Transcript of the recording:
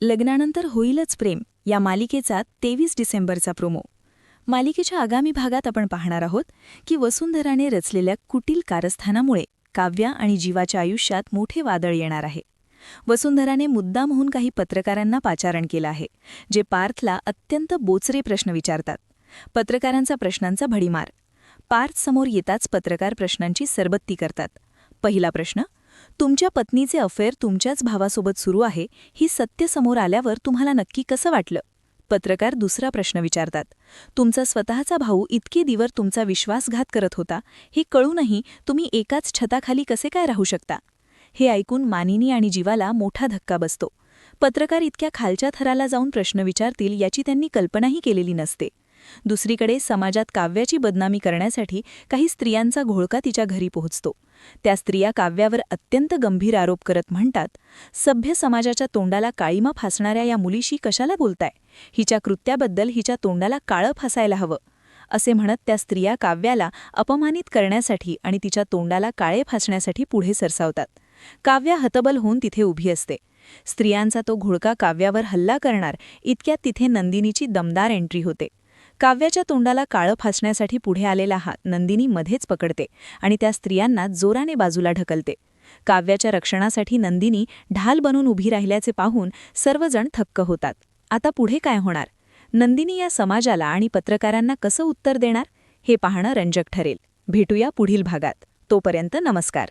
लग्नानंतर होईलच प्रेम या मालिकेचा 23 डिसेंबरचा प्रोमो. मालिकेच्या आगामी भागात आपण पाहणार आहोत की वसुंधराने रचलेल्या कुटील कारस्थानामुळे काव्या आणि जीवाच्या आयुष्यात मोठे वादळ येणार आहे. वसुंधराने मुद्दाम होऊन काही पत्रकारांना पाचारण केलं आहे, जे पार्थला अत्यंत बोचरे प्रश्न विचारतात. पत्रकारांचा प्रश्नांचा भडीमार. पार्थ समोर येताच पत्रकार प्रश्नांची सरबत्ती करतात. पहिला प्रश्न: तुमच्या पत्नीचे अफेअर तुमच्याच भावासोबत सुरू आहे, ही सत्य समोर आल्यावर तुम्हाला नक्की कसं वाटलं? पत्रकार दुसरा प्रश्न विचारतात. तुमचा स्वतःचा भाऊ इतके दिवस तुमचा विश्वासघात करत होता, हे कळूनही तुम्ही एकाच छताखाली कसे काय राहू शकता? हे ऐकून मानिनी आणि जीवाला मोठा धक्का बसतो. पत्रकार इतक्या खालच्या थराला जाऊन प्रश्न विचारतील याची त्यांनी कल्पनाही केलेली नसते. दुसरीकडे समाजात काव्याची बदनामी करण्यासाठी काही स्त्रियांचा घोळका तिच्या घरी पोहोचतो. त्या स्त्रिया काव्यावर अत्यंत गंभीर आरोप करत म्हणतात, सभ्य समाजाच्या तोंडाला काळीमा फासणाऱ्या या मुलीशी कशाला बोलताय? हिच्या कृत्याबद्दल हिच्या तोंडाला काळं फासायला हवं, असे म्हणत त्या स्त्रिया काव्याला अपमानित करण्यासाठी आणि तिच्या तोंडाला काळे फासण्यासाठी पुढे सरसावतात. काव्या हतबल होऊन तिथे उभी असते. स्त्रियांचा तो घोळका काव्यावर हल्ला करणार इतक्यात तिथे नंदिनीची दमदार एंट्री होते. काव्याच्या तोंडाला काळं फासण्यासाठी पुढे आलेला हात नंदिनी मध्येच पकडते आणि त्या स्त्रियांना जोराने बाजूला ढकलते. काव्याच्या रक्षणासाठी नंदिनी ढाल बनून उभी राहिल्याचे पाहून सर्वजण थक्क होतात. आता पुढे काय होणार? नंदिनी या समाजाला आणि पत्रकारांना कसं उत्तर देणार, हे पाहणं रंजक ठरेल. भेटूया पुढील भागात. तोपर्यंत नमस्कार.